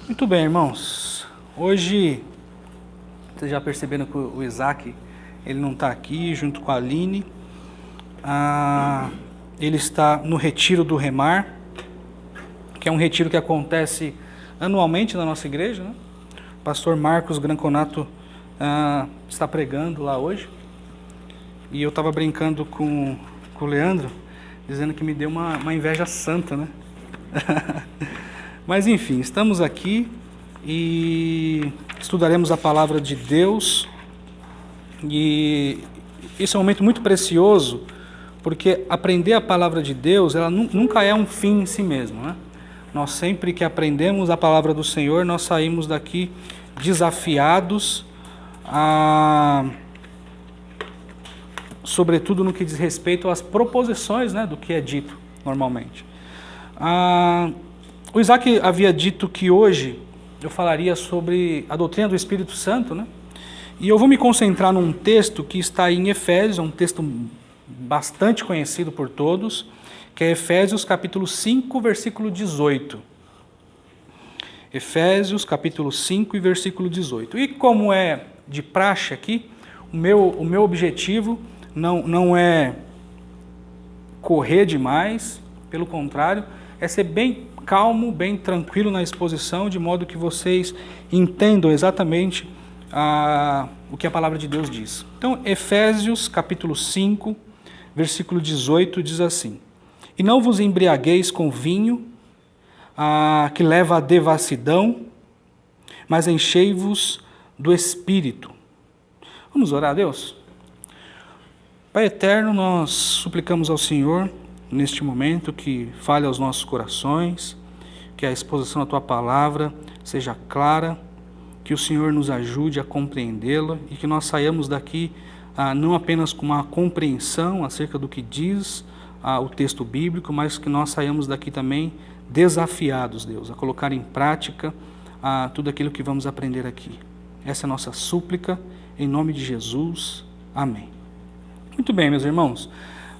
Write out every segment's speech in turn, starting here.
Muito bem, irmãos. Hoje, vocês já perceberam que o Isaac, ele não está aqui junto com a Aline. Ele está no Retiro do Remar, que é um retiro que acontece anualmente na nossa igreja, né? O pastor Marcos Granconato está pregando lá hoje. E eu estava brincando com o Leandro, dizendo que me deu uma inveja santa, né? Mas enfim, estamos aqui e estudaremos a palavra de Deus. E esse é um momento muito precioso, porque aprender a palavra de Deus, ela nunca é um fim em si mesmo, né? Nós sempre que aprendemos a palavra do Senhor, nós saímos daqui desafiados, sobretudo no que diz respeito às proposições, né, do que é dito normalmente. O Isaac havia dito que hoje eu falaria sobre a doutrina do Espírito Santo, né? E eu vou me concentrar num texto que está em Efésios, um texto bastante conhecido por todos, que é Efésios capítulo 5, versículo 18. Efésios capítulo 5 e versículo 18. E como é de praxe aqui, o meu objetivo não é correr demais, pelo contrário, é ser bem calmo, bem tranquilo na exposição, de modo que vocês entendam exatamente o que a palavra de Deus diz. Então, Efésios capítulo 5, versículo 18 diz assim: E não vos embriagueis com vinho, que leva à devassidão, mas enchei-vos do Espírito. Vamos orar a Deus? Pai eterno, nós suplicamos ao Senhor, neste momento, que fale aos nossos corações, que a exposição da Tua palavra seja clara, que o Senhor nos ajude a compreendê-la e que nós saiamos daqui não apenas com uma compreensão acerca do que diz o texto bíblico, mas que nós saiamos daqui também desafiados, Deus, a colocar em prática tudo aquilo que vamos aprender aqui. Essa é a nossa súplica, em nome de Jesus. Amém. Muito bem, meus irmãos.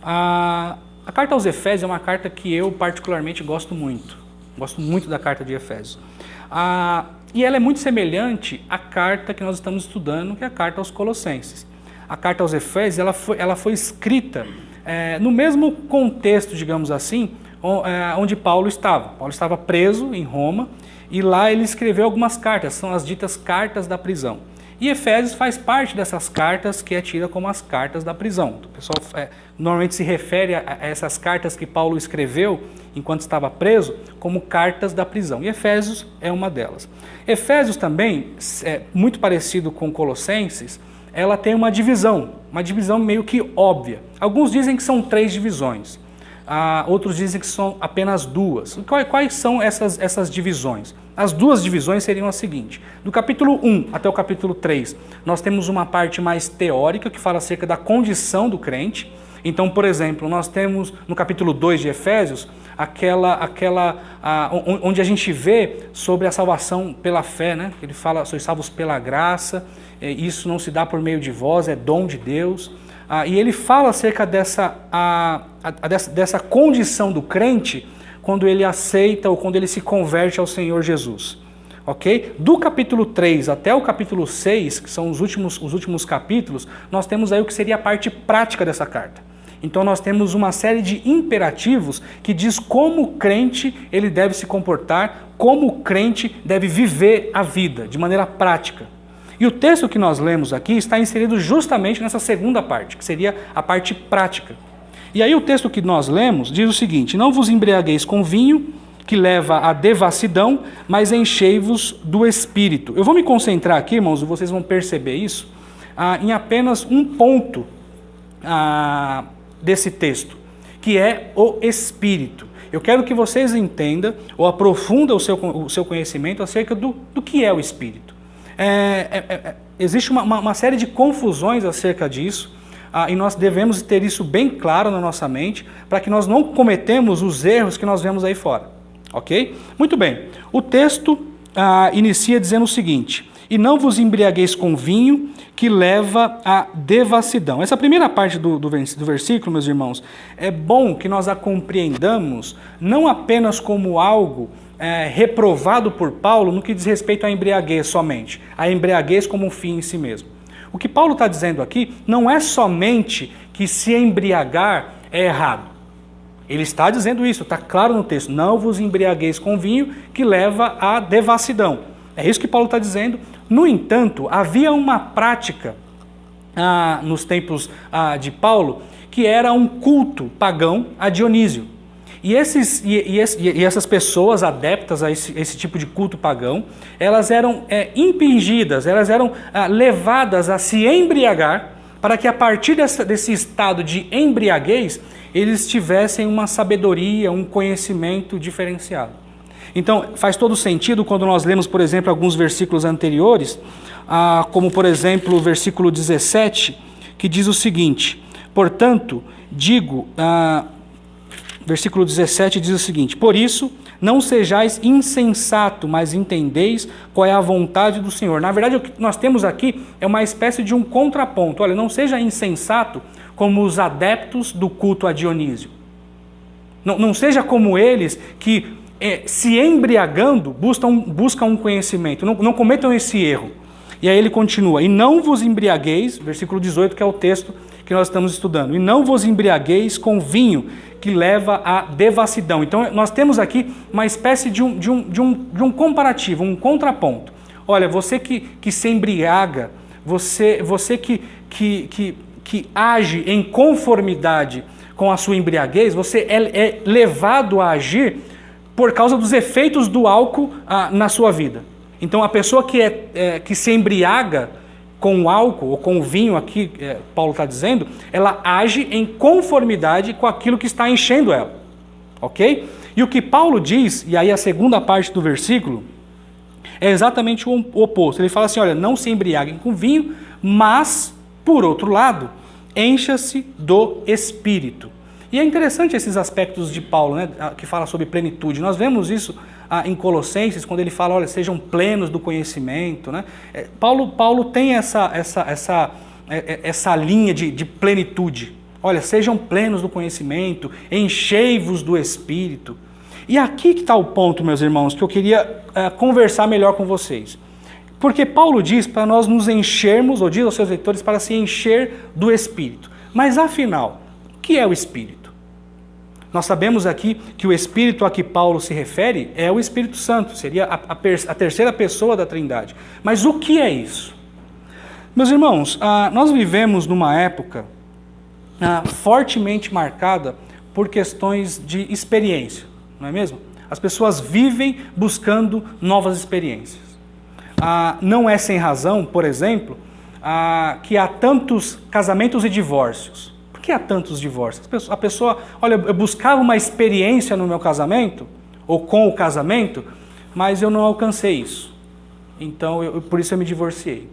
A carta aos Efésios é uma carta que eu particularmente gosto muito. Gosto muito da carta de Efésios. E ela é muito semelhante à carta que nós estamos estudando, que é a carta aos Colossenses. A carta aos Efésios ela foi escrita no mesmo contexto, digamos assim, onde Paulo estava. Paulo estava preso em Roma e lá ele escreveu algumas cartas, são as ditas cartas da prisão. E Efésios faz parte dessas cartas que é tida como as cartas da prisão. O pessoal normalmente se refere a essas cartas que Paulo escreveu enquanto estava preso como cartas da prisão. E Efésios é uma delas. Efésios também, muito parecido com Colossenses, ela tem uma divisão meio que óbvia. Alguns dizem que são 3 divisões, outros dizem que são apenas 2. Quais são essas divisões? As 2 divisões seriam as seguintes: do capítulo 1 até o capítulo 3, nós temos uma parte mais teórica que fala acerca da condição do crente. Então, por exemplo, nós temos no capítulo 2 de Efésios, onde a gente vê sobre a salvação pela fé, né? Ele fala: sois salvos pela graça, isso não se dá por meio de vós, é dom de Deus. E ele fala acerca dessa condição do crente quando ele aceita ou quando ele se converte ao Senhor Jesus. Ok? Do capítulo 3 até o capítulo 6, que são os últimos capítulos, nós temos aí o que seria a parte prática dessa carta. Então nós temos uma série de imperativos que diz como o crente ele deve se comportar, como o crente deve viver a vida de maneira prática. E o texto que nós lemos aqui está inserido justamente nessa segunda parte, que seria a parte prática. E aí o texto que nós lemos diz o seguinte: Não vos embriagueis com vinho, que leva à devassidão, mas enchei-vos do Espírito. Eu vou me concentrar aqui, irmãos, e vocês vão perceber isso, em apenas um ponto desse texto, que é o Espírito. Eu quero que vocês entendam ou aprofundem o seu conhecimento acerca do que é o Espírito. Existe uma série de confusões acerca disso, e nós devemos ter isso bem claro na nossa mente, para que nós não cometemos os erros que nós vemos aí fora. Ok? Muito bem. O texto inicia dizendo o seguinte: E não vos embriagueis com vinho, que leva à devassidão. Essa primeira parte do versículo, meus irmãos, é bom que nós a compreendamos não apenas como algo reprovado por Paulo no que diz respeito à embriaguez somente, a embriaguez como um fim em si mesmo. O que Paulo está dizendo aqui não é somente que se embriagar é errado. Ele está dizendo isso, está claro no texto, não vos embriagueis com vinho que leva à devassidão. É isso que Paulo está dizendo. No entanto, havia uma prática nos tempos de Paulo que era um culto pagão a Dionísio. E essas pessoas adeptas a esse tipo de culto pagão, elas eram impingidas, elas eram levadas a se embriagar, para que a partir desse estado de embriaguez, eles tivessem uma sabedoria, um conhecimento diferenciado. Então, faz todo sentido quando nós lemos, por exemplo, alguns versículos anteriores, como, por exemplo, o versículo 17, que diz o seguinte: portanto, digo... Versículo 17 diz o seguinte: por isso, não sejais insensato, mas entendeis qual é a vontade do Senhor. Na verdade, o que nós temos aqui é uma espécie de um contraponto. Olha, não seja insensato como os adeptos do culto a Dionísio. Não seja como eles que, se embriagando, buscam um conhecimento. Não cometam esse erro. E aí ele continua: e não vos embriagueis, versículo 18, que é o texto que nós estamos estudando, e não vos embriagueis com vinho que leva à devassidão. Então nós temos aqui uma espécie de um comparativo, um contraponto. Olha, você que se embriaga, você que age em conformidade com a sua embriaguez, você é levado a agir por causa dos efeitos do álcool na sua vida. Então a pessoa que se embriaga com o álcool, ou com o vinho aqui, Paulo está dizendo, ela age em conformidade com aquilo que está enchendo ela. Ok? E o que Paulo diz, e aí a segunda parte do versículo, é exatamente o oposto. Ele fala assim, olha, não se embriaguem com vinho, mas, por outro lado, encha-se do Espírito. E é interessante esses aspectos de Paulo, né, que fala sobre plenitude. Nós vemos isso em Colossenses, quando ele fala, olha, sejam plenos do conhecimento. Né? Paulo tem essa linha de plenitude. Olha, sejam plenos do conhecimento, enchei-vos do Espírito. E aqui que está o ponto, meus irmãos, que eu queria conversar melhor com vocês. Porque Paulo diz para nós nos enchermos, ou diz aos seus leitores, para se encher do Espírito. Mas afinal, o que é o Espírito? Nós sabemos aqui que o Espírito a que Paulo se refere é o Espírito Santo, seria a terceira pessoa da Trindade. Mas o que é isso? Meus irmãos, nós vivemos numa época fortemente marcada por questões de experiência, não é mesmo? As pessoas vivem buscando novas experiências. Não é sem razão, por exemplo, que há tantos casamentos e divórcios. Por que há tantos divórcios? A pessoa, olha, eu buscava uma experiência no meu casamento, ou com o casamento, mas eu não alcancei isso. Então, por isso eu me divorciei.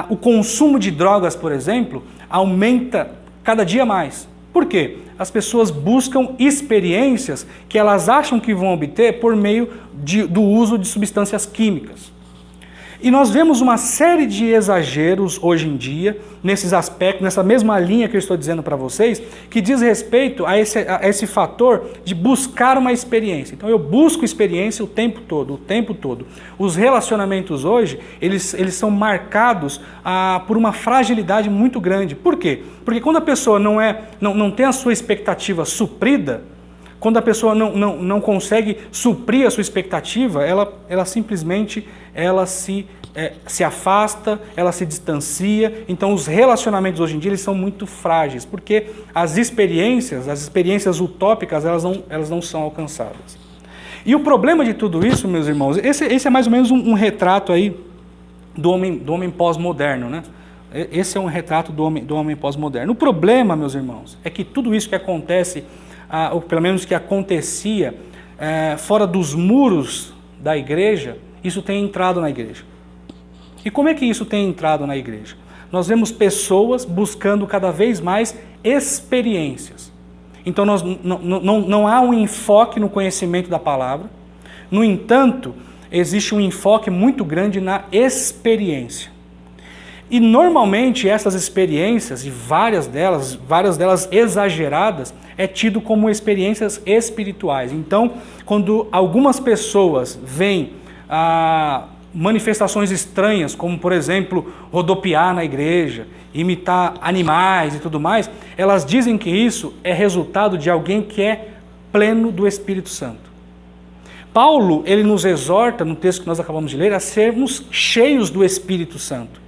O consumo de drogas, por exemplo, aumenta cada dia mais. Por quê? As pessoas buscam experiências que elas acham que vão obter por meio do uso de substâncias químicas. E nós vemos uma série de exageros hoje em dia, nesses aspectos, nessa mesma linha que eu estou dizendo para vocês, que diz respeito a esse fator de buscar uma experiência. Então eu busco experiência o tempo todo. Os relacionamentos hoje, eles são marcados por uma fragilidade muito grande. Por quê? Porque quando a pessoa não tem a sua expectativa suprida, quando a pessoa não consegue suprir a sua expectativa, ela simplesmente se afasta, ela se distancia. Então os relacionamentos hoje em dia eles são muito frágeis, porque as experiências utópicas, elas não são alcançadas. E o problema de tudo isso, meus irmãos, esse é mais ou menos um retrato aí do homem pós-moderno, né? Esse é um retrato do homem pós-moderno. O problema, meus irmãos, é que tudo isso que acontece, ou pelo menos que acontecia fora dos muros da igreja, isso tem entrado na igreja. E como é que isso tem entrado na igreja? Nós vemos pessoas buscando cada vez mais experiências. Então não há um enfoque no conhecimento da palavra. No entanto, existe um enfoque muito grande na experiência. E normalmente essas experiências, e várias delas exageradas, é tido como experiências espirituais. Então, quando algumas pessoas veem manifestações estranhas, como por exemplo, rodopiar na igreja, imitar animais e tudo mais, elas dizem que isso é resultado de alguém que é pleno do Espírito Santo. Paulo, ele nos exorta, no texto que nós acabamos de ler, a sermos cheios do Espírito Santo.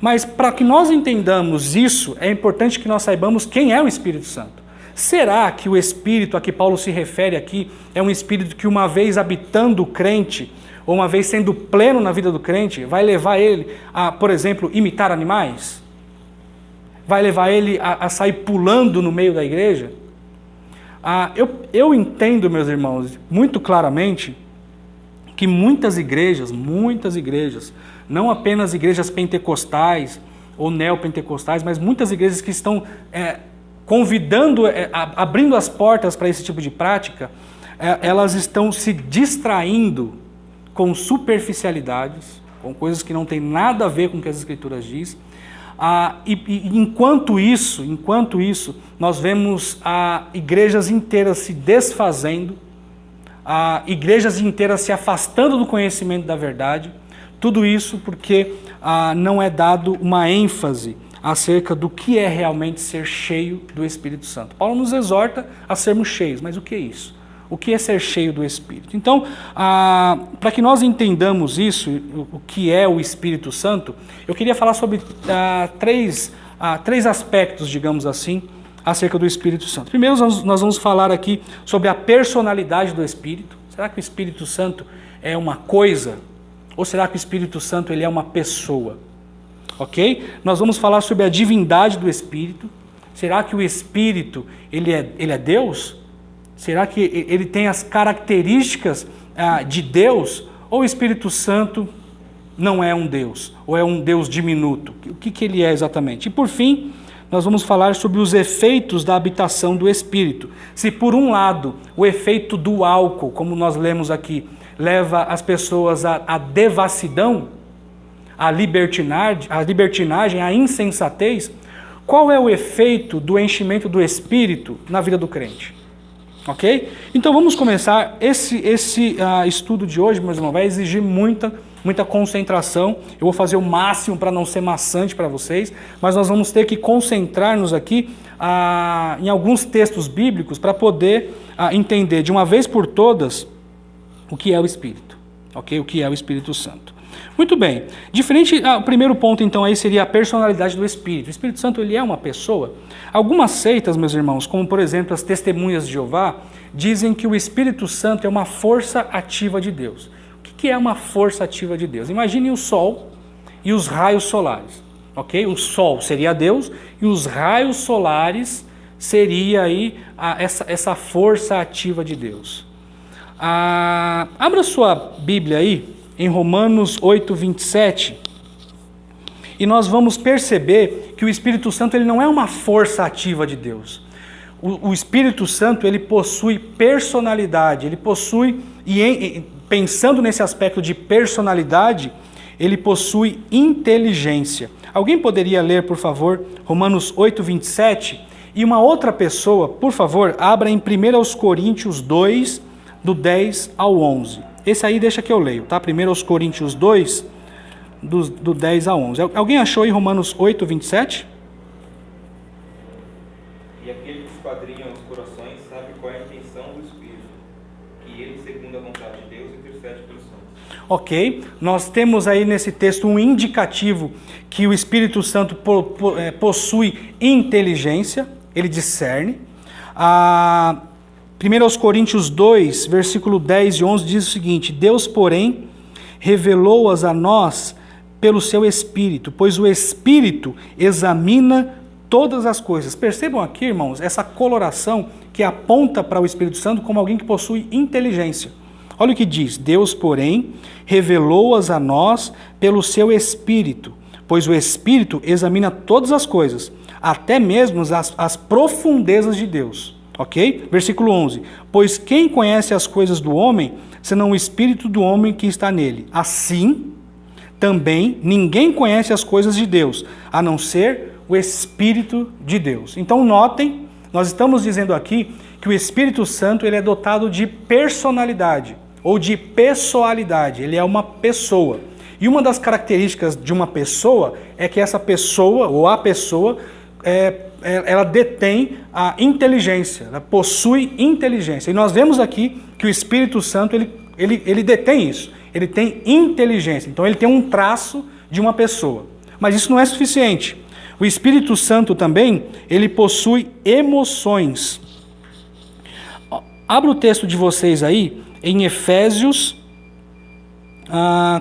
Mas para que nós entendamos isso, é importante que nós saibamos quem é o Espírito Santo. Será que o Espírito a que Paulo se refere aqui é um Espírito que, uma vez habitando o crente, ou uma vez sendo pleno na vida do crente, vai levar ele a, por exemplo, imitar animais? Vai levar ele a sair pulando no meio da igreja? Eu entendo, meus irmãos, muito claramente que muitas igrejas, não apenas igrejas pentecostais ou neopentecostais, mas muitas igrejas que estão convidando, abrindo as portas para esse tipo de prática, elas estão se distraindo com superficialidades, com coisas que não têm nada a ver com o que as Escrituras dizem. Enquanto isso, nós vemos igrejas inteiras se desfazendo, igrejas inteiras se afastando do conhecimento da verdade. Tudo isso porque não é dado uma ênfase acerca do que é realmente ser cheio do Espírito Santo. Paulo nos exorta a sermos cheios, mas o que é isso? O que é ser cheio do Espírito? Então, para que nós entendamos isso, o que é o Espírito Santo, eu queria falar sobre três aspectos, digamos assim, acerca do Espírito Santo. Primeiro, nós vamos falar aqui sobre a personalidade do Espírito. Será que o Espírito Santo é uma coisa? Ou será que o Espírito Santo ele é uma pessoa? Ok? Nós vamos falar sobre a divindade do Espírito. Será que o Espírito ele é Deus? Será que ele tem as características de Deus? Ou o Espírito Santo não é um Deus? Ou é um Deus diminuto? O que ele é exatamente? E por fim, nós vamos falar sobre os efeitos da habitação do Espírito. Se por um lado o efeito do álcool, como nós lemos aqui, leva as pessoas à devassidão, à libertinagem, à insensatez, qual é o efeito do enchimento do Espírito na vida do crente? Ok? Então vamos começar. Esse estudo de hoje, meus irmãos, vai exigir muita concentração. Eu vou fazer o máximo para não ser maçante para vocês, mas nós vamos ter que concentrar-nos aqui em alguns textos bíblicos para poder entender de uma vez por todas o que é o Espírito. Ok? O que é o Espírito Santo. Muito bem. O primeiro ponto então aí seria a personalidade do Espírito. O Espírito Santo ele é uma pessoa. Algumas seitas, meus irmãos, como por exemplo as Testemunhas de Jeová, dizem que o Espírito Santo é uma força ativa de Deus. O que é uma força ativa de Deus? Imagine o Sol e os raios solares. Ok? O Sol seria Deus e os raios solares seria aí essa força ativa de Deus. Abra sua Bíblia aí em Romanos 8, 27, e nós vamos perceber que o Espírito Santo ele não é uma força ativa de Deus. O Espírito Santo ele possui personalidade, ele possui, pensando nesse aspecto de personalidade, ele possui inteligência. Alguém poderia ler, por favor, Romanos 8, 27? E uma outra pessoa, por favor, abra em 1 Coríntios 2, do 10 ao 11. Esse aí deixa que eu leio, tá? 1 Coríntios 2, do 10 a 11. Alguém achou em Romanos 8, 27? E aquele que esquadrinha os corações sabe qual é a intenção do Espírito, que ele, segundo a vontade de Deus, intercede pelos santos. Ok, nós temos aí nesse texto um indicativo que o Espírito Santo possui inteligência, ele discerne. 1 Coríntios 2, versículo 10 e 11 diz o seguinte: Deus, porém, revelou-as a nós pelo seu Espírito, pois o Espírito examina todas as coisas. Percebam aqui, irmãos, essa coloração que aponta para o Espírito Santo como alguém que possui inteligência. Olha o que diz: Deus, porém, revelou-as a nós pelo seu Espírito, pois o Espírito examina todas as coisas, até mesmo as profundezas de Deus. Ok? Versículo 11. Pois quem conhece as coisas do homem, senão o Espírito do homem que está nele? Assim, também ninguém conhece as coisas de Deus, a não ser o Espírito de Deus. Então notem, nós estamos dizendo aqui que o Espírito Santo ele é dotado de personalidade ou de pessoalidade, ele é uma pessoa. E uma das características de uma pessoa é que essa pessoa, ou a pessoa, ela detém a inteligência, ela possui inteligência. E nós vemos aqui que o Espírito Santo, ele detém isso, ele tem inteligência. Então ele tem um traço de uma pessoa. Mas isso não é suficiente. O Espírito Santo também, ele possui emoções. Abra o texto de vocês aí, em Efésios,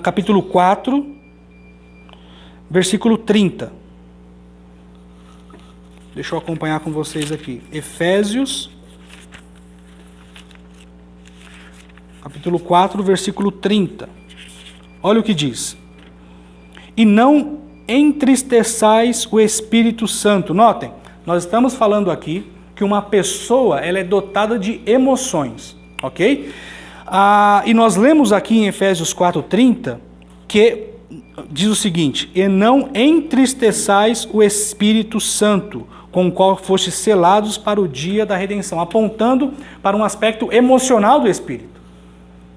capítulo 4, versículo 30. Deixa eu acompanhar com vocês aqui. Efésios, capítulo 4, versículo 30. Olha o que diz. E não entristeçais o Espírito Santo. Notem, nós estamos falando aqui que uma pessoa ela é dotada de emoções, ok? E nós lemos aqui em Efésios 4,30 que diz o seguinte: e não entristeçais o Espírito Santo, com o qual fostes selados para o dia da redenção, apontando para um aspecto emocional do Espírito.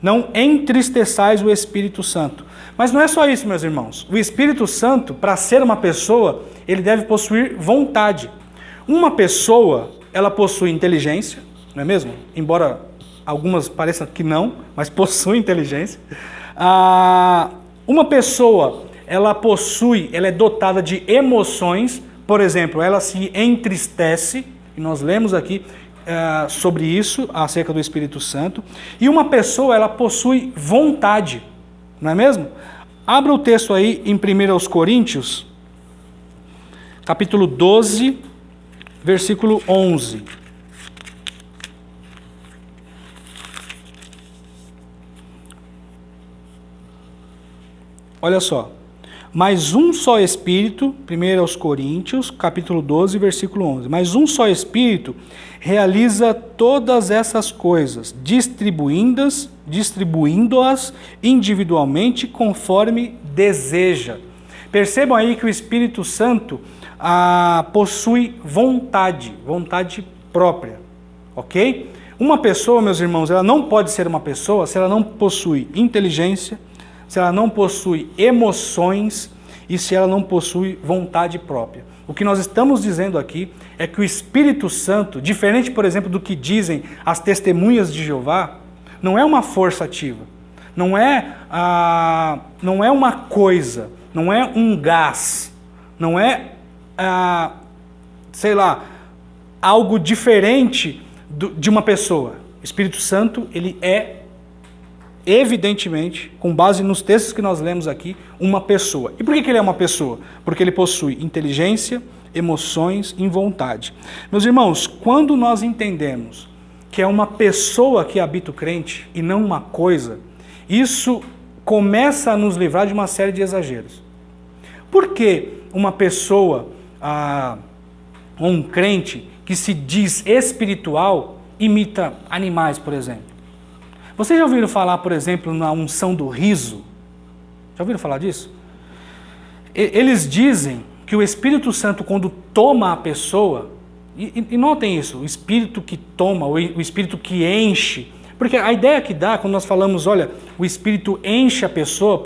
Não entristeçais o Espírito Santo. Mas não é só isso, meus irmãos. O Espírito Santo, para ser uma pessoa, ele deve possuir vontade. Uma pessoa, ela possui inteligência, não é mesmo? Embora algumas pareçam que não, mas possui inteligência. Uma pessoa, ela é dotada de emoções. Por exemplo, ela se entristece, e nós lemos aqui sobre isso, acerca do Espírito Santo. E uma pessoa, ela possui vontade, não é mesmo? Abra o texto aí em 1 Coríntios, capítulo 12, versículo 11. Olha só. Mas um só Espírito, 1 Coríntios, capítulo 12, versículo 11. Mas um só Espírito realiza todas essas coisas, distribuindo-as individualmente conforme deseja. Percebam aí que o Espírito Santo possui vontade própria, ok? Uma pessoa, meus irmãos, ela não pode ser uma pessoa se ela não possui inteligência, se ela não possui emoções e se ela não possui vontade própria. O que nós estamos dizendo aqui é que o Espírito Santo, diferente, por exemplo, do que dizem as testemunhas de Jeová, não é uma força ativa, não é uma coisa, não é um gás, não é, algo diferente de uma pessoa. O Espírito Santo, ele é evidentemente, com base nos textos que nós lemos aqui, uma pessoa. E por que ele é uma pessoa? Porque ele possui inteligência, emoções e vontade. Meus irmãos, quando nós entendemos que é uma pessoa que habita o crente e não uma coisa, isso começa a nos livrar de uma série de exageros. Por que uma pessoa, ou um crente que se diz espiritual, imita animais, por exemplo? Vocês já ouviram falar, por exemplo, na unção do riso? Já ouviram falar disso? Eles dizem que o Espírito Santo, quando toma a pessoa, e notem isso, o Espírito que toma, o Espírito que enche, porque a ideia que dá, quando nós falamos, olha, o Espírito enche a pessoa,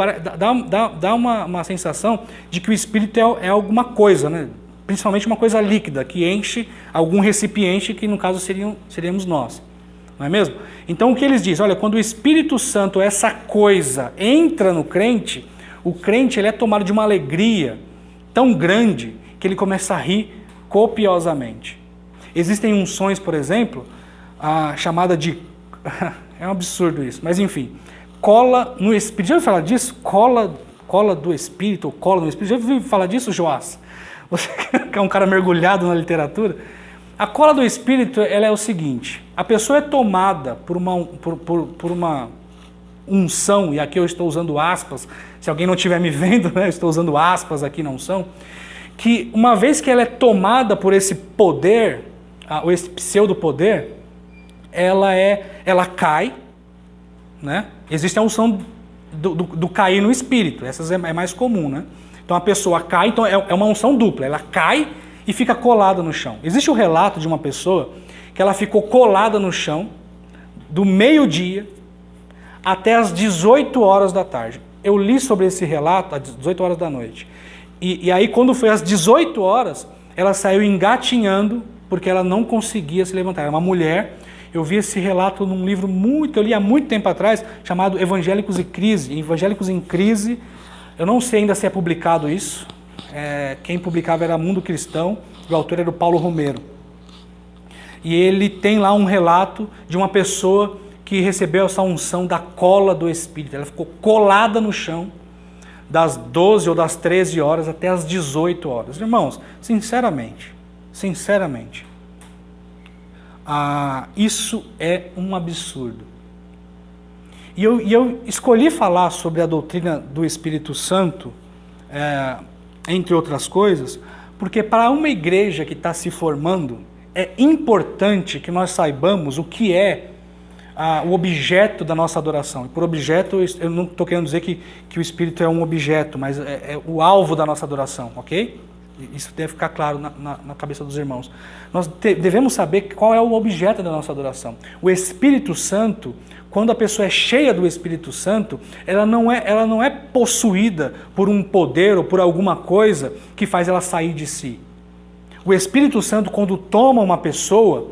dá uma sensação de que o Espírito é alguma coisa, né? Principalmente uma coisa líquida, que enche algum recipiente, que no caso seríamos nós. Não é mesmo? Então o que eles dizem? Olha, quando o Espírito Santo, essa coisa, entra no crente, o crente ele é tomado de uma alegria tão grande que ele começa a rir copiosamente. Existem unções, por exemplo, chamada de... é um absurdo isso, mas enfim. Cola no Espírito. Já ouviu falar disso? Cola do Espírito, ou cola no Espírito. Já ouviu falar disso, Joás? Você que é um cara mergulhado na literatura... A cola do Espírito, ela é o seguinte: a pessoa é tomada por uma unção, e aqui eu estou usando aspas, se alguém não estiver me vendo, né, eu estou usando aspas aqui na unção, que uma vez que ela é tomada por esse poder, ou esse pseudo-poder, ela cai, né? Existe a unção do cair no espírito. Essas é mais comum, né? Então a pessoa cai, então é uma unção dupla. Ela cai e fica colada no chão. Existe o relato de uma pessoa que ela ficou colada no chão do meio-dia até as 18 horas da tarde. Eu li sobre esse relato às 18 horas da noite. E aí quando foi às 18 horas, ela saiu engatinhando porque ela não conseguia se levantar. Era uma mulher. Eu vi esse relato num livro que eu li há muito tempo atrás, chamado Evangélicos em Crise. Evangélicos em Crise. Eu não sei ainda se é publicado isso. Quem publicava era Mundo Cristão. O autor era o Paulo Romero. E ele tem lá um relato de uma pessoa que recebeu essa unção da cola do Espírito. Ela ficou colada no chão das 12 ou das 13 horas até as 18 horas. Irmãos, sinceramente, isso é um absurdo. E eu escolhi falar sobre a doutrina do Espírito Santo, entre outras coisas, porque para uma igreja que está se formando, é importante que nós saibamos o que é o objeto da nossa adoração. E por objeto, eu não estou querendo dizer que o Espírito é um objeto, mas é o alvo da nossa adoração, ok? Isso deve ficar claro na cabeça dos irmãos. Nós devemos saber qual é o objeto da nossa adoração. O Espírito Santo, quando a pessoa é cheia do Espírito Santo, ela não é possuída por um poder ou por alguma coisa que faz ela sair de si. O Espírito Santo, quando toma uma pessoa,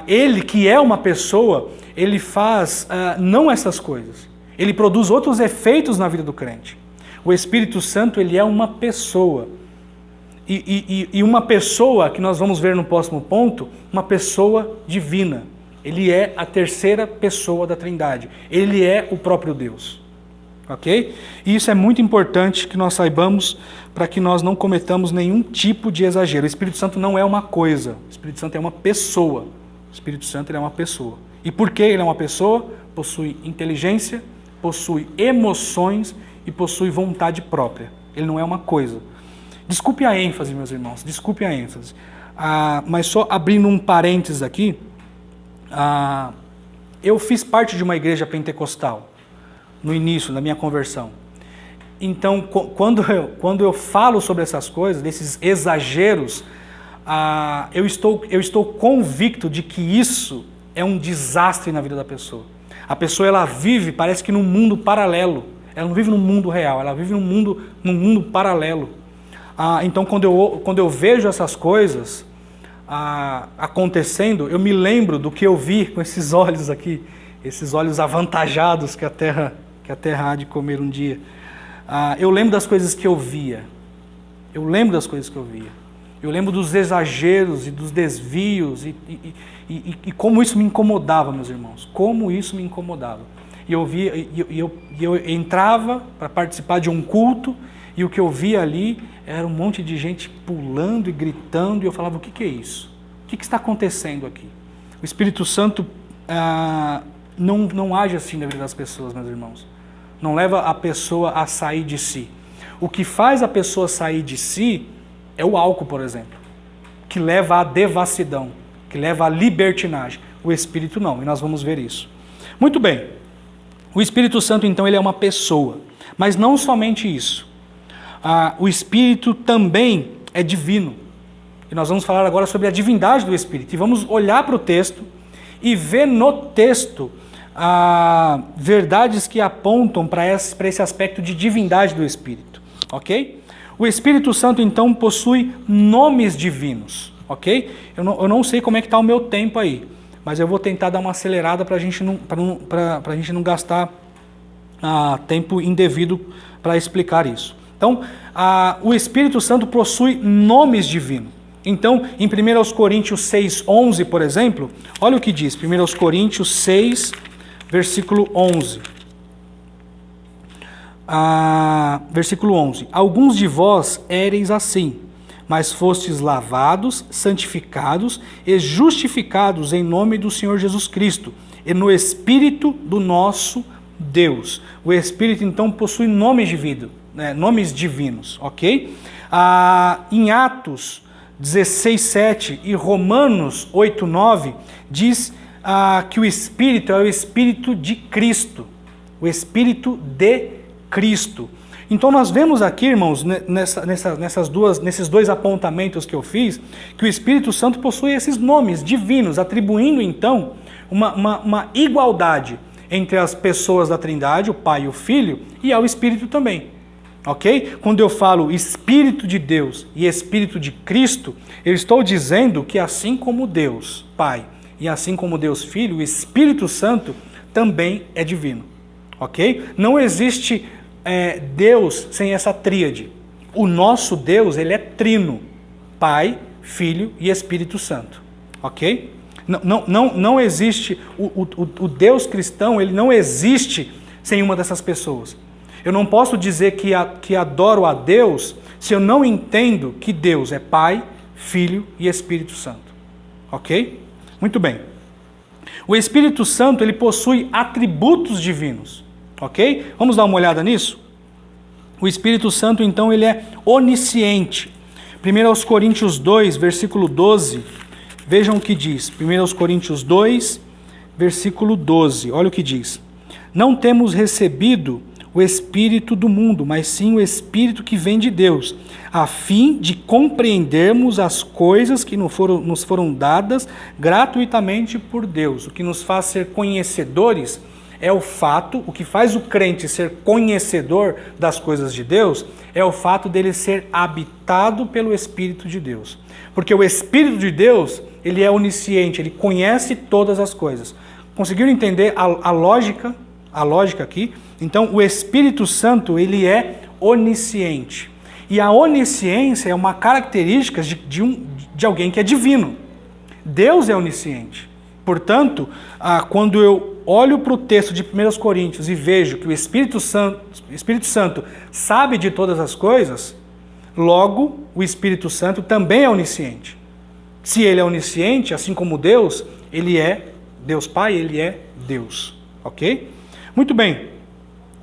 ele que é uma pessoa, ele faz não essas coisas. Ele produz outros efeitos na vida do crente. O Espírito Santo, ele é uma pessoa. E uma pessoa, que nós vamos ver no próximo ponto, uma pessoa divina. Ele é a terceira pessoa da Trindade. Ele é o próprio Deus. Ok? E isso é muito importante que nós saibamos para que nós não cometamos nenhum tipo de exagero. O Espírito Santo não é uma coisa. O Espírito Santo é uma pessoa. O Espírito Santo ele é uma pessoa. E por que ele é uma pessoa? Possui inteligência, possui emoções e possui vontade própria. Ele não é uma coisa. Desculpe a ênfase, meus irmãos, desculpe a ênfase. Mas só abrindo um parênteses aqui, eu fiz parte de uma igreja pentecostal no início da minha conversão. Então, quando eu falo sobre essas coisas, desses exageros, eu estou convicto de que isso é um desastre na vida da pessoa. A pessoa ela vive, parece que num mundo paralelo. Ela não vive num mundo real, ela vive num mundo paralelo. Então, quando eu vejo essas coisas acontecendo, eu me lembro do que eu vi com esses olhos aqui, esses olhos avantajados que a terra há de comer um dia. Eu lembro das coisas que eu via. Eu lembro dos exageros e dos desvios e como isso me incomodava, meus irmãos. Como isso me incomodava. E eu entrava para participar de um culto e o que eu via ali era um monte de gente pulando e gritando, e eu falava, o que é isso? O que está acontecendo aqui? O Espírito Santo não age assim na vida das pessoas, meus irmãos. Não leva a pessoa a sair de si. O que faz a pessoa sair de si é o álcool, por exemplo, que leva à devassidão, que leva à libertinagem. O Espírito não, e nós vamos ver isso. Muito bem, o Espírito Santo então ele é uma pessoa, mas não somente isso. O Espírito também é divino. E nós vamos falar agora sobre a divindade do Espírito. E vamos olhar para o texto e ver no texto verdades que apontam para esse aspecto de divindade do Espírito. Ok? O Espírito Santo, então, possui nomes divinos. Ok? Eu não sei como é que está o meu tempo aí, mas eu vou tentar dar uma acelerada para a gente não gastar tempo indevido para explicar isso. Então, o Espírito Santo possui nomes divinos. Então, em 1 Coríntios 6:11, por exemplo, olha o que diz, 1 Coríntios 6, versículo 11. Versículo 11. Alguns de vós éreis assim, mas fostes lavados, santificados e justificados em nome do Senhor Jesus Cristo e no Espírito do nosso Deus. O Espírito, então, possui nomes divinos, ok? Em Atos 16:7 e Romanos 8:9 diz que o Espírito é o Espírito de Cristo. o Espírito de Cristo. Então nós vemos aqui, irmãos, nesses dois apontamentos que eu fiz, que o Espírito Santo possui esses nomes divinos, atribuindo então uma igualdade entre as pessoas da Trindade, o Pai e o Filho, e ao Espírito também. Ok? Quando eu falo Espírito de Deus e Espírito de Cristo, eu estou dizendo que assim como Deus Pai e assim como Deus Filho, o Espírito Santo também é divino. Ok? Não existe Deus sem essa tríade. O nosso Deus, ele é trino. Pai, Filho e Espírito Santo. Ok? Não existe, o Deus cristão, ele não existe sem uma dessas pessoas. Eu não posso dizer que adoro a Deus se eu não entendo que Deus é Pai, Filho e Espírito Santo. Ok? Muito bem. O Espírito Santo, ele possui atributos divinos. Ok? Vamos dar uma olhada nisso? O Espírito Santo, então, ele é onisciente. 1 Coríntios 2, versículo 12. Vejam o que diz. 1 Coríntios 2, versículo 12. Olha o que diz. Não temos recebido o Espírito do mundo, mas sim o Espírito que vem de Deus, a fim de compreendermos as coisas que nos foram dadas gratuitamente por Deus. O que nos faz ser conhecedores é o fato, o que faz o crente ser conhecedor das coisas de Deus, é o fato dele ser habitado pelo Espírito de Deus. Porque o Espírito de Deus, ele é onisciente, ele conhece todas as coisas. Conseguiram entender a lógica aqui? Então, o Espírito Santo, ele é onisciente. E a onisciência é uma característica de alguém que é divino. Deus é onisciente. Portanto, quando eu olho para o texto de 1 Coríntios e vejo que o Espírito Santo sabe de todas as coisas, logo, o Espírito Santo também é onisciente. Se ele é onisciente, assim como Deus, ele é Deus Pai, ele é Deus. Ok? Muito bem.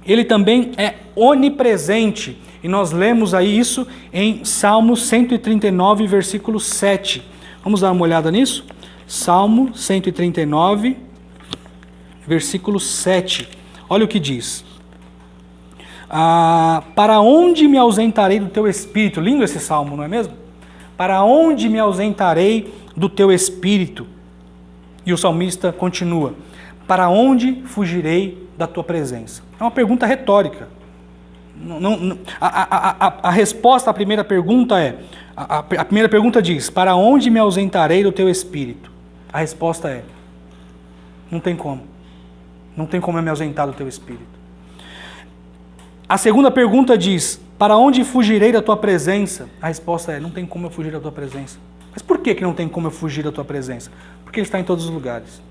Ele também é onipresente. E nós lemos aí isso em Salmo 139, versículo 7. Vamos dar uma olhada nisso? Salmo 139, versículo 7. Olha o que diz. Para onde me ausentarei do teu espírito? Lindo esse salmo, não é mesmo? Para onde me ausentarei do teu espírito? E o salmista continua. Para onde fugirei da tua presença? É uma pergunta retórica. A resposta à primeira pergunta é... A primeira pergunta diz, para onde me ausentarei do teu espírito? A resposta é, não tem como. Não tem como eu me ausentar do teu espírito. A segunda pergunta diz, para onde fugirei da tua presença? A resposta é, não tem como eu fugir da tua presença. Mas por que não tem como eu fugir da tua presença? Porque ele está em todos os lugares.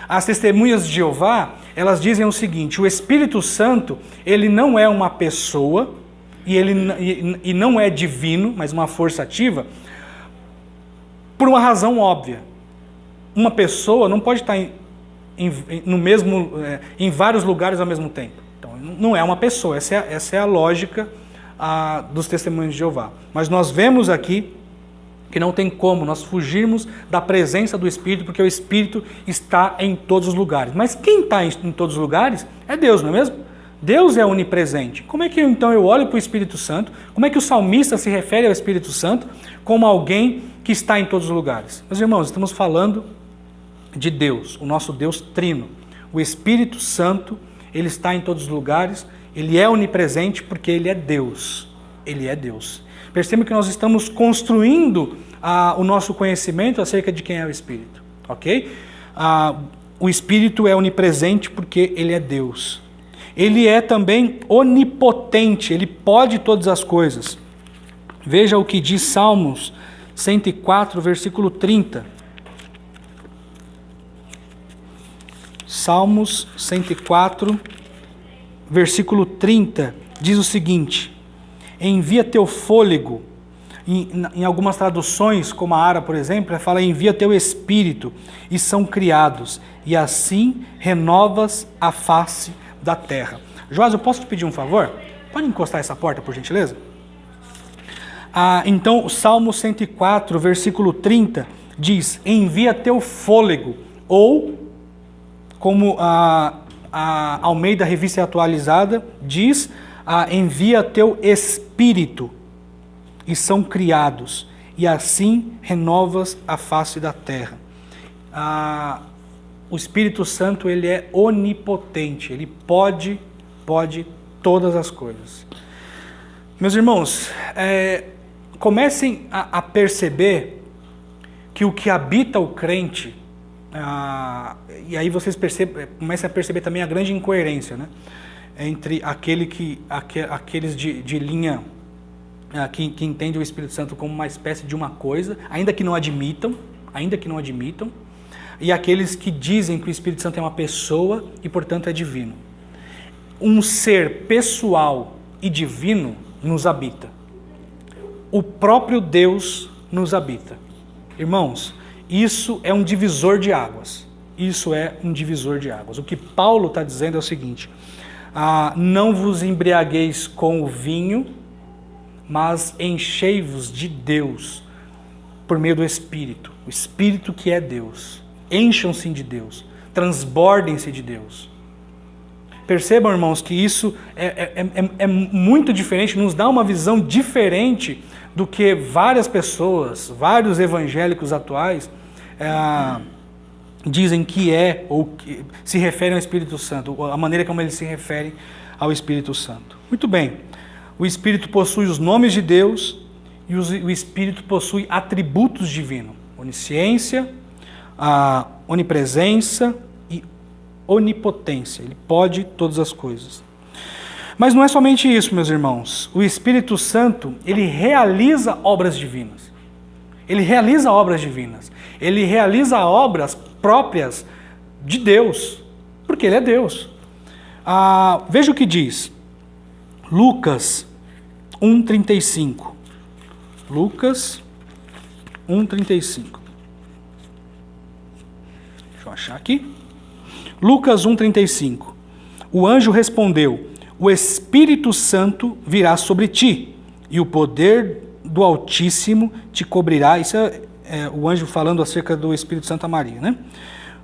As testemunhas de Jeová, elas dizem o seguinte, o Espírito Santo, ele não é uma pessoa, e não é divino, mas uma força ativa, por uma razão óbvia. Uma pessoa não pode estar em vários lugares ao mesmo tempo. Então, não é uma pessoa, essa é a lógica dos testemunhos de Jeová. Mas nós vemos aqui que não tem como nós fugirmos da presença do Espírito, porque o Espírito está em todos os lugares. Mas quem está em todos os lugares é Deus, não é mesmo? Deus é onipresente. Como é que então eu olho para o Espírito Santo? Como é que o salmista se refere ao Espírito Santo como alguém que está em todos os lugares? Meus irmãos, estamos falando de Deus, o nosso Deus trino. O Espírito Santo, ele está em todos os lugares, ele é onipresente porque ele é Deus. Ele é Deus. Perceba que nós estamos construindo o nosso conhecimento acerca de quem é o Espírito. Ok? O Espírito é onipresente porque ele é Deus. Ele é também onipotente, ele pode todas as coisas. Veja o que diz Salmos 104, versículo 30. Salmos 104, versículo 30, diz o seguinte: envia teu fôlego. Em algumas traduções, como a Ara, por exemplo, fala envia teu espírito, e são criados, e assim renovas a face da terra. Joás, eu posso te pedir um favor? Pode encostar essa porta, por gentileza? Então, o Salmo 104, versículo 30, diz, envia teu fôlego, ou, como a Almeida Revista Atualizada diz, envia teu Espírito e são criados, e assim renovas a face da terra. O Espírito Santo, ele é onipotente, ele pode todas as coisas. Meus irmãos, comecem a perceber que o que habita o crente, e aí vocês comecem a perceber também a grande incoerência, né? Entre aqueles de linha que entendem o Espírito Santo como uma espécie de uma coisa, ainda que não admitam, e aqueles que dizem que o Espírito Santo é uma pessoa e, portanto, é divino. Um ser pessoal e divino nos habita. O próprio Deus nos habita. Irmãos, isso é um divisor de águas. O que Paulo está dizendo é o seguinte: não vos embriagueis com o vinho, mas enchei-vos de Deus por meio do Espírito. O Espírito que é Deus. Encham-se de Deus. Transbordem-se de Deus. Percebam, irmãos, que isso é muito diferente, nos dá uma visão diferente do que várias pessoas, vários evangélicos atuais dizem que ou que se referem ao Espírito Santo, a maneira como eles se referem ao Espírito Santo. Muito bem, o Espírito possui os nomes de Deus e o Espírito possui atributos divinos: onisciência, onipresença e onipotência. Ele pode todas as coisas. Mas não é somente isso, meus irmãos. O Espírito Santo, ele realiza obras divinas. Ele realiza obras próprias de Deus, porque ele é Deus. Veja o que diz Lucas 1,35. Lucas 1,35. Deixa eu achar aqui. Lucas 1,35. O anjo respondeu: o Espírito Santo virá sobre ti, e o poder do Altíssimo te cobrirá. Isso é o anjo falando acerca do Espírito Santo a Maria, né?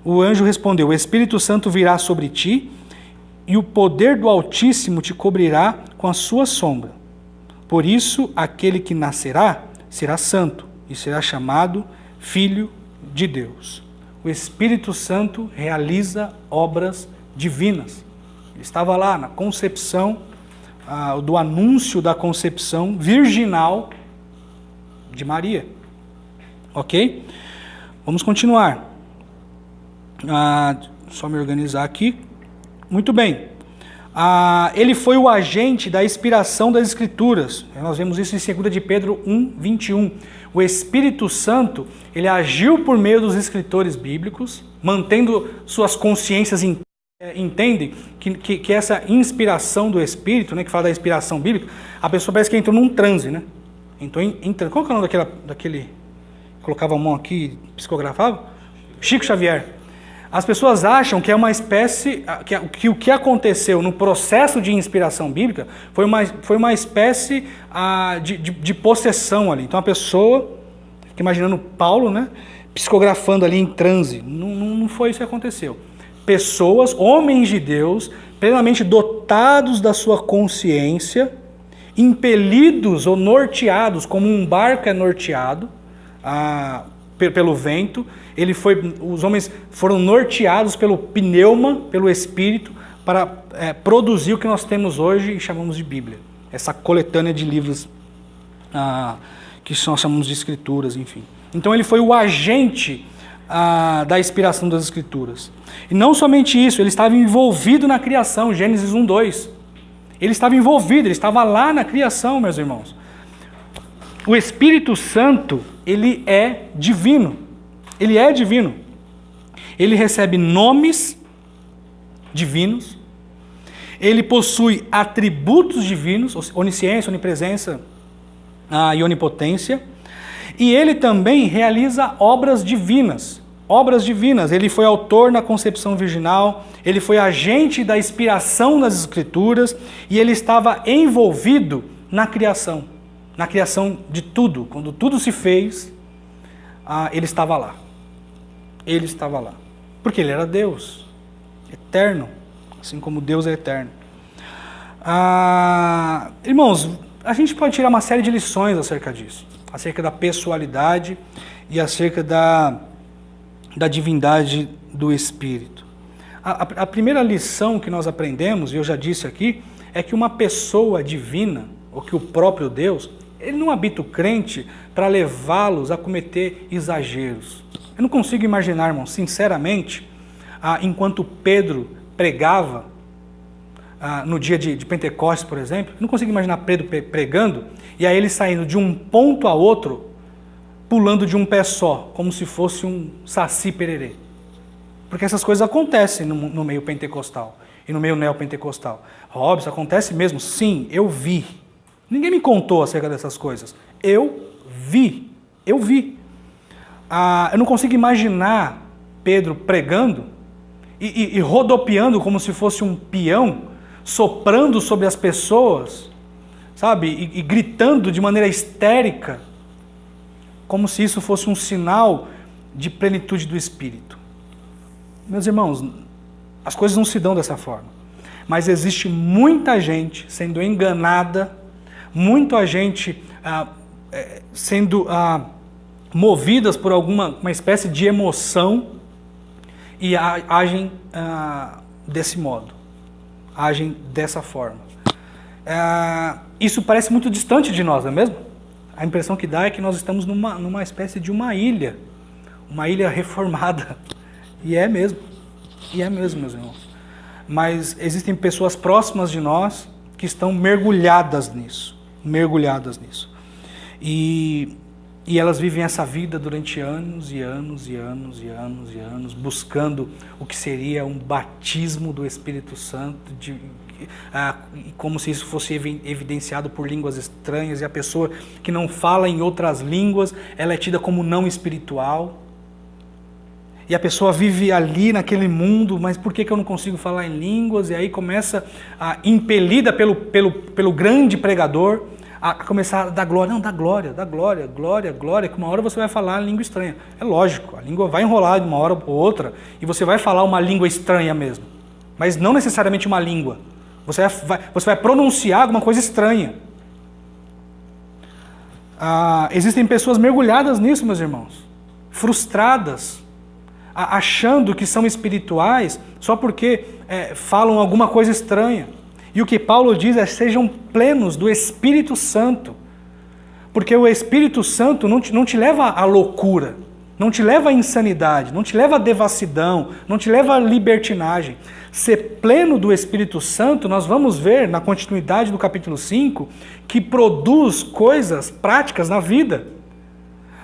O anjo respondeu: o Espírito Santo virá sobre ti, e o poder do Altíssimo te cobrirá com a sua sombra. Por isso, aquele que nascerá será santo, e será chamado Filho de Deus. O Espírito Santo realiza obras divinas. Ele estava lá na concepção, do anúncio da concepção virginal de Maria. Ok? Vamos continuar. Só me organizar aqui. Muito bem. Ele foi o agente da inspiração das Escrituras. Nós vemos isso em 2 de Pedro 1:21. O Espírito Santo, ele agiu por meio dos escritores bíblicos, mantendo suas consciências entendem que essa inspiração do Espírito, né, que fala da inspiração bíblica, a pessoa parece que entrou num transe, né? Qual que é o nome daquele colocava a mão aqui e psicografava? Chico Xavier. As pessoas acham que é uma espécie, que o que aconteceu no processo de inspiração bíblica foi uma espécie de possessão ali. Então a pessoa, fica imaginando Paulo, né, psicografando ali em transe. Não foi isso que aconteceu. Pessoas, homens de Deus, plenamente dotados da sua consciência, impelidos ou norteados, como um barco é norteado pelo vento. Os homens foram norteados pelo pneuma, pelo Espírito, para produzir o que nós temos hoje e chamamos de Bíblia. Essa coletânea de livros que nós chamamos de Escrituras, enfim. Então ele foi o agente da inspiração das Escrituras. E não somente isso, ele estava envolvido na criação, Gênesis 1:2. Ele estava envolvido, ele estava lá na criação, meus irmãos. O Espírito Santo, ele é divino. Ele é divino. Ele recebe nomes divinos. Ele possui atributos divinos, onisciência, onipresença e onipotência. E ele também realiza obras divinas. Obras divinas. Ele foi autor na concepção virginal, ele foi agente da inspiração das Escrituras e ele estava envolvido na criação de tudo. Quando tudo se fez, ele estava lá. Ele estava lá. Porque ele era Deus, eterno, assim como Deus é eterno. Irmãos, a gente pode tirar uma série de lições acerca disso, acerca da pessoalidade e acerca da divindade do Espírito. A primeira lição que nós aprendemos, e eu já disse aqui, é que uma pessoa divina, ou que o próprio Deus, ele não habita o crente para levá-los a cometer exageros. Eu não consigo imaginar, irmão, sinceramente, enquanto Pedro pregava, no dia de Pentecostes, por exemplo, eu não consigo imaginar Pedro pregando, e aí ele saindo de um ponto a outro, pulando de um pé só, como se fosse um saci pererê. Porque essas coisas acontecem no meio pentecostal e no meio neopentecostal. Robson, acontece mesmo? Sim, eu vi. Ninguém me contou acerca dessas coisas. Eu vi. Eu não consigo imaginar Pedro pregando e rodopiando como se fosse um peão, soprando sobre as pessoas, sabe? E gritando de maneira histérica, como se isso fosse um sinal de plenitude do Espírito. Meus irmãos, as coisas não se dão dessa forma. Mas existe muita gente sendo enganada, muita gente sendo movidas por uma espécie de emoção e agem desse modo, agem dessa forma. Isso parece muito distante de nós, não é mesmo? A impressão que dá é que nós estamos numa espécie de uma ilha reformada. E é mesmo, meus irmãos. Mas existem pessoas próximas de nós que estão mergulhadas nisso. E elas vivem essa vida durante anos e anos, buscando o que seria um batismo do Espírito Santo, como se isso fosse evidenciado por línguas estranhas, e a pessoa que não fala em outras línguas, ela é tida como não espiritual. E a pessoa vive ali naquele mundo, mas por que eu não consigo falar em línguas? E aí começa, impelida pelo grande pregador, a começar a dar glória. Não, dá glória, que uma hora você vai falar em língua estranha. É lógico, a língua vai enrolar de uma hora para outra, e você vai falar uma língua estranha mesmo. Mas não necessariamente uma língua. Você vai pronunciar alguma coisa estranha. Existem pessoas mergulhadas nisso, meus irmãos. Frustradas, achando que são espirituais só porque falam alguma coisa estranha. E o que Paulo diz é: sejam plenos do Espírito Santo. Porque o Espírito Santo não te leva à loucura, não te leva à insanidade, não te leva à devassidão, não te leva à libertinagem. Ser pleno do Espírito Santo, nós vamos ver na continuidade do capítulo 5, que produz coisas práticas na vida.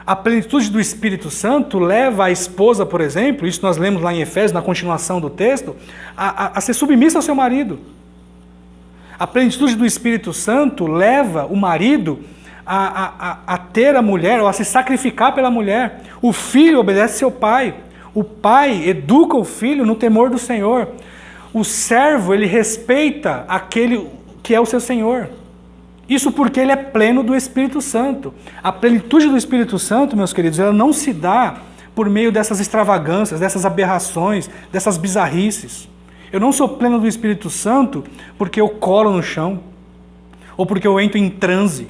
A plenitude do Espírito Santo leva a esposa, por exemplo, isso nós lemos lá em Efésios, na continuação do texto, a ser submissa ao seu marido. A plenitude do Espírito Santo leva o marido a ter a mulher, ou a se sacrificar pela mulher. O filho obedece seu pai. O pai educa o filho no temor do Senhor. O servo, ele respeita aquele que é o seu Senhor. Isso porque ele é pleno do Espírito Santo. A plenitude do Espírito Santo, meus queridos, ela não se dá por meio dessas extravagâncias, dessas aberrações, dessas bizarrices. Eu não sou pleno do Espírito Santo porque eu colo no chão, ou porque eu entro em transe.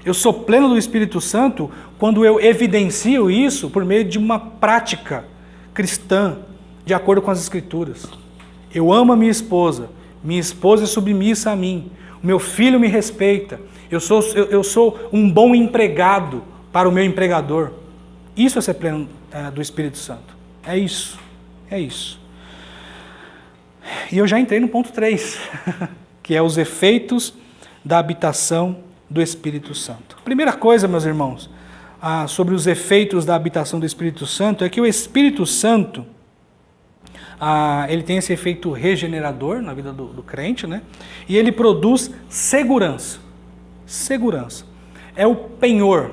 Eu sou pleno do Espírito Santo quando eu evidencio isso por meio de uma prática cristã, de acordo com as Escrituras. Eu amo a minha esposa é submissa a mim, o meu filho me respeita, eu sou um bom empregado para o meu empregador. Isso é ser pleno do Espírito Santo. É isso. E eu já entrei no ponto 3, que é os efeitos da habitação do Espírito Santo. A primeira coisa, meus irmãos, sobre os efeitos da habitação do Espírito Santo é que o Espírito Santo, ele tem esse efeito regenerador na vida do crente, né? E ele produz segurança. Segurança. É o penhor.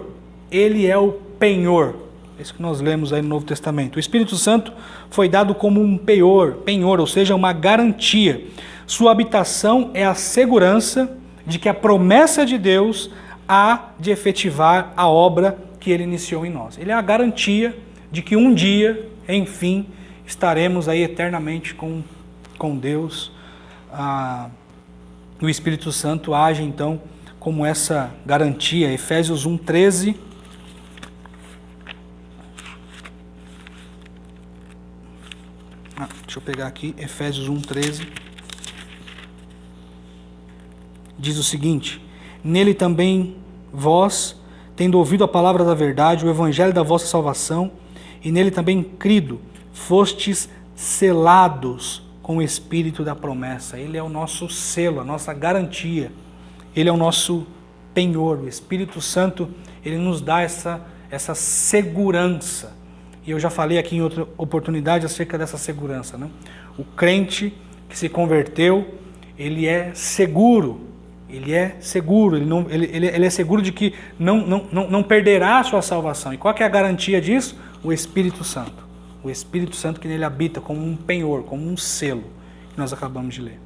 Ele é o penhor. É isso que nós lemos aí no Novo Testamento. O Espírito Santo foi dado como um penhor, ou seja, uma garantia. Sua habitação é a segurança de que a promessa de Deus há de efetivar a obra que ele iniciou em nós. Ele é a garantia de que um dia, enfim, estaremos aí eternamente com Deus, o Espírito Santo age então como essa garantia. Efésios 1:13. Deixa eu pegar aqui, Efésios 1:13. Diz o seguinte: nele também vós, tendo ouvido a palavra da verdade, o evangelho da vossa salvação, e nele também crido, fostes selados com o Espírito da promessa. Ele é o nosso selo, a nossa garantia. Ele é o nosso penhor. O Espírito Santo, ele nos dá essa segurança. E eu já falei aqui em outra oportunidade acerca dessa segurança, né? O crente que se converteu, ele é seguro. Ele é seguro. Ele é seguro de que não perderá a sua salvação. E qual que é a garantia disso? O Espírito Santo. O Espírito Santo que nele habita como um penhor, como um selo, que nós acabamos de ler.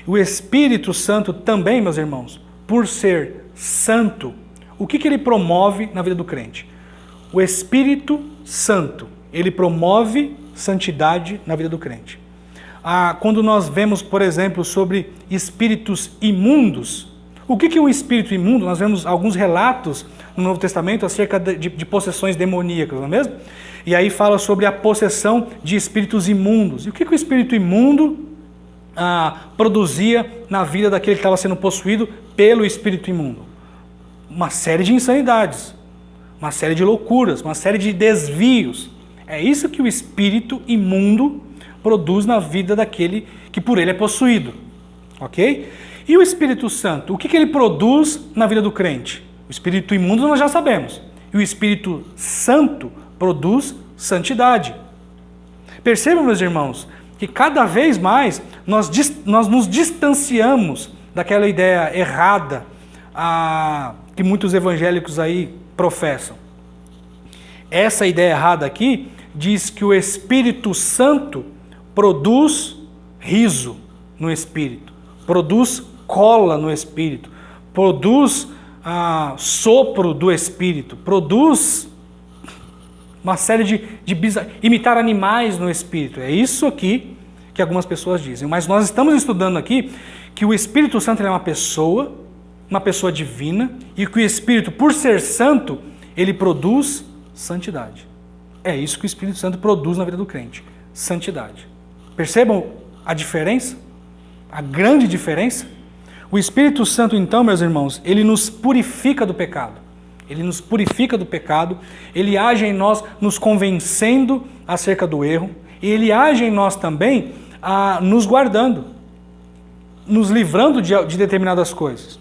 O Espírito Santo também, meus irmãos, por ser santo, o que ele promove na vida do crente? O Espírito Santo, ele promove santidade na vida do crente. Quando nós vemos, por exemplo, sobre espíritos imundos, o que é um espírito imundo? Nós vemos alguns relatos no Novo Testamento acerca de possessões demoníacas, não é mesmo? E aí fala sobre a possessão de espíritos imundos. E o que o espírito imundo produzia na vida daquele que estava sendo possuído pelo espírito imundo? Uma série de insanidades, uma série de loucuras, uma série de desvios. É isso que o espírito imundo produz na vida daquele que por ele é possuído. Ok? E o Espírito Santo, o que ele produz na vida do crente? O espírito imundo nós já sabemos. E o Espírito Santo produz santidade. Percebam, meus irmãos, que cada vez mais nós nos distanciamos daquela ideia errada que muitos evangélicos aí professam. Essa ideia errada aqui diz que o Espírito Santo produz riso no Espírito, produz cola no Espírito, produz sopro do Espírito, produz uma série de imitar animais no Espírito. É isso aqui que algumas pessoas dizem. Mas nós estamos estudando aqui que o Espírito Santo é uma pessoa divina, e que o Espírito, por ser santo, ele produz santidade. É isso que o Espírito Santo produz na vida do crente, santidade. Percebam a diferença? A grande diferença? O Espírito Santo, então, meus irmãos, ele nos purifica do pecado. Ele nos purifica do pecado, ele age em nós nos convencendo acerca do erro, e ele age em nós também nos guardando, nos livrando de determinadas coisas.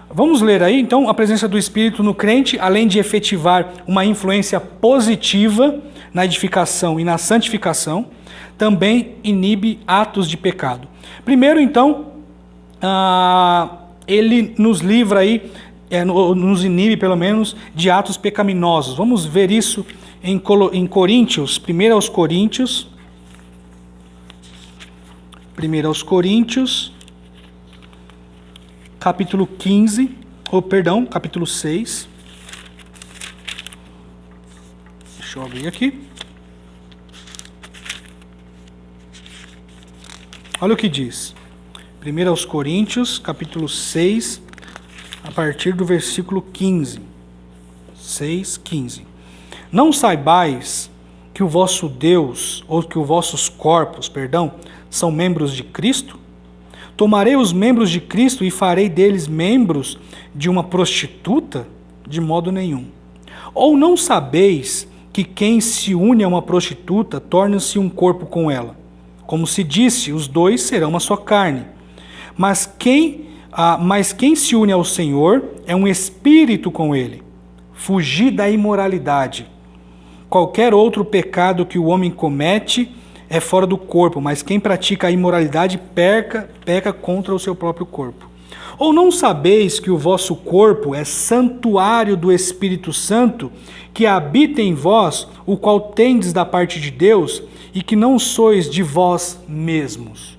Vamos ler aí, então, a presença do Espírito no crente, além de efetivar uma influência positiva na edificação e na santificação, também inibe atos de pecado. Primeiro, então, ele nos livra aí, nos inibe, pelo menos, de atos pecaminosos. Vamos ver isso em Coríntios, 1 aos Coríntios, capítulo 6. Deixa eu abrir aqui. Olha o que diz. 1 aos Coríntios, capítulo 6, a partir do versículo 15. 6:15. Não saibais que o vosso Deus, ou que os vossos corpos, são membros de Cristo? Tomarei os membros de Cristo e farei deles membros de uma prostituta? De modo nenhum. Ou não sabeis que quem se une a uma prostituta torna-se um corpo com ela? Como se disse, os dois serão uma só carne. Mas quem se une ao Senhor é um espírito com ele. Fugi da imoralidade. Qualquer outro pecado que o homem comete é fora do corpo, mas quem pratica a imoralidade peca contra o seu próprio corpo. Ou não sabeis que o vosso corpo é santuário do Espírito Santo, que habita em vós, o qual tendes da parte de Deus, e que não sois de vós mesmos?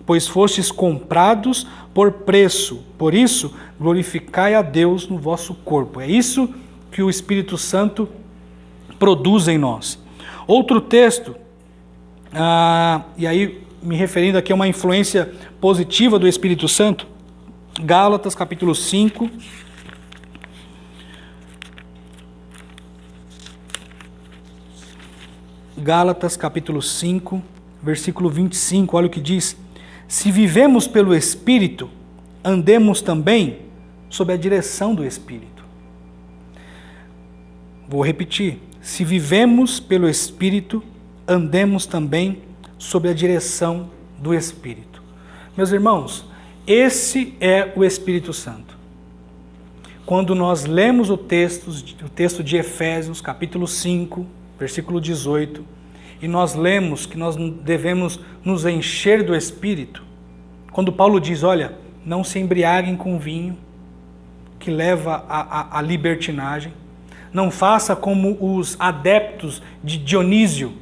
Pois fostes comprados por preço, por isso glorificai a Deus no vosso corpo. É isso que o Espírito Santo produz em nós. Outro texto, e aí me referindo aqui a uma influência positiva do Espírito Santo. Gálatas, capítulo 5. Gálatas, capítulo 5, versículo 25, olha o que diz. Se vivemos pelo Espírito, andemos também sob a direção do Espírito. Vou repetir. Se vivemos pelo Espírito, andemos também sob a direção do Espírito. Meus irmãos, esse é o Espírito Santo. Quando nós lemos o texto de Efésios, capítulo 5, versículo 18, e nós lemos que nós devemos nos encher do Espírito, quando Paulo diz, olha, não se embriaguem com vinho, que leva à libertinagem, não faça como os adeptos de Dionísio,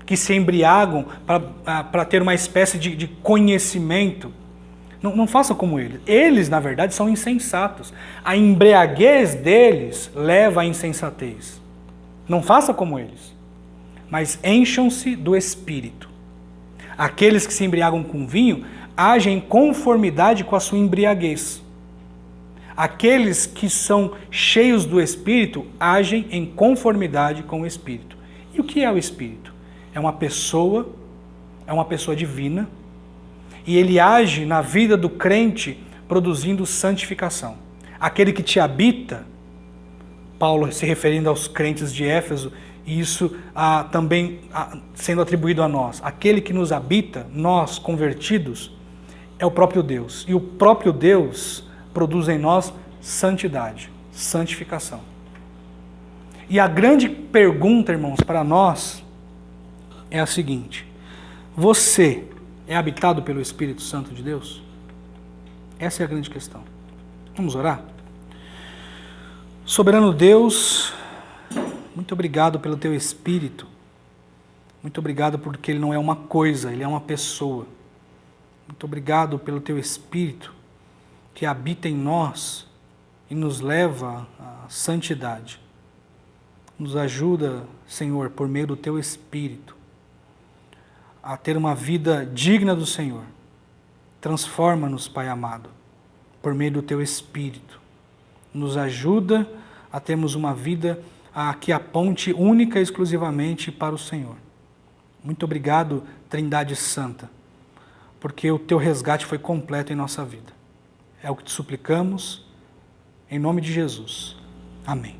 que se embriagam para ter uma espécie de conhecimento. Não faça como eles. Eles, na verdade, são insensatos. A embriaguez deles leva à insensatez. Não faça como eles, mas encham-se do Espírito. Aqueles que se embriagam com vinho agem em conformidade com a sua embriaguez. Aqueles que são cheios do Espírito agem em conformidade com o Espírito. E o que é o Espírito? É uma pessoa divina, e ele age na vida do crente produzindo santificação. Aquele que te habita, Paulo se referindo aos crentes de Éfeso, e isso também sendo atribuído a nós. Aquele que nos habita, nós convertidos, é o próprio Deus. E o próprio Deus produz em nós santidade, santificação. E a grande pergunta, irmãos, para nós é a seguinte: você é habitado pelo Espírito Santo de Deus? Essa é a grande questão. Vamos orar? Soberano Deus, muito obrigado pelo teu Espírito. Muito obrigado porque ele não é uma coisa, ele é uma pessoa. Muito obrigado pelo teu Espírito que habita em nós e nos leva à santidade. Nos ajuda, Senhor, por meio do teu Espírito, a ter uma vida digna do Senhor. Transforma-nos, Pai amado, por meio do teu Espírito. Nos ajuda a termos uma vida que aponte única e exclusivamente para o Senhor. Muito obrigado, Trindade Santa, porque o teu resgate foi completo em nossa vida. É o que te suplicamos, em nome de Jesus. Amém.